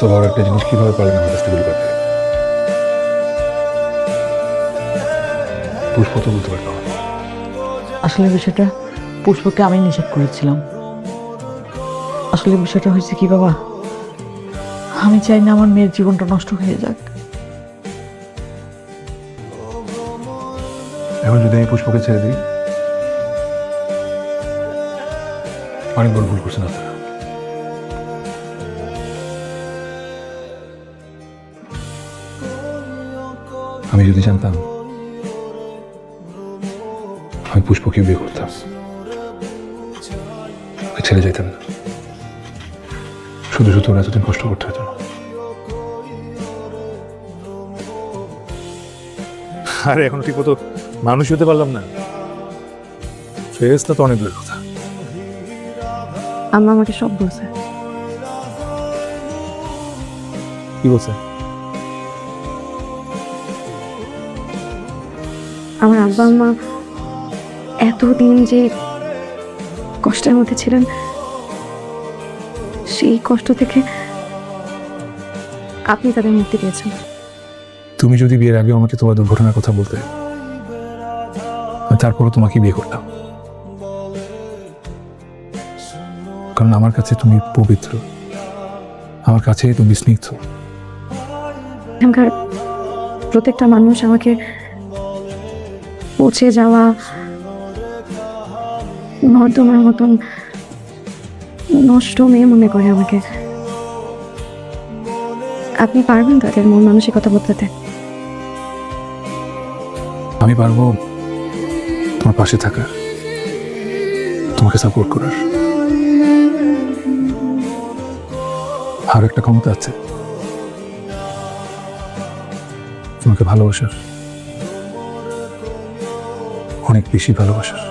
তো বড় একটা জিনিস কিভাবে পারলেন আমার কাছ থেকে লুকাতে? পুষ্প তো বলতে পারতো না। আসলে বিষয়টা পুষ্পকে আমি নিষেধ করেছিলাম। আসলে বিষয়টা হয়েছে কি বাবা, আমি চাই না আমার মেয়ের জীবনটা নষ্ট হয়ে যাক। এখন যদি আমি পুষ্পকে ছেড়ে দিই, অনেক বড় ভুল করছেন আপনারা। আমি যদি জানতাম, আমি পুষ্পকে বিয়ে করতাম, ওকে ছেড়ে যেতাম না। শুধু শুধু ওরা এতদিন কষ্ট করতে হতো না। আরে এখনো ঠিক মতো মানুষ হতে পারলাম না, ফেরেশতা তো অনেক দূরের কথা। আম্মা আমাকে সব বলছে। কি বলছে? আমার আব্বা আম্মা এতদিন যে কষ্টের মধ্যে ছিলেন, সেই কষ্ট থেকে আপনি তাদের মুক্তি দিয়েছেন। তুমি যদি বিয়ের আগে আমাকে তোমার দুর্ঘটনার কথা বলতে, আমি তারপরও তোমাকে বিয়ে করতাম। কারণ আমার কাছে তুমি পবিত্র, আমার কাছে তুমি স্নিগ্ধ। এখানকার প্রত্যেকটা মানুষ আমাকে পচে যাওয়া নর্দমার মতন নষ্ট মেয়ে মনে করে আমাকে। আপনি পারবেন তাদের মন মানসিকতা বদলাতে? আমি পারবো তোমার পাশে থাকার, তোমাকে সাপোর্ট করার। আর একটা ক্ষমতা আছে, তোমাকে ভালোবাসার, অনেক বেশি ভালোবাসার।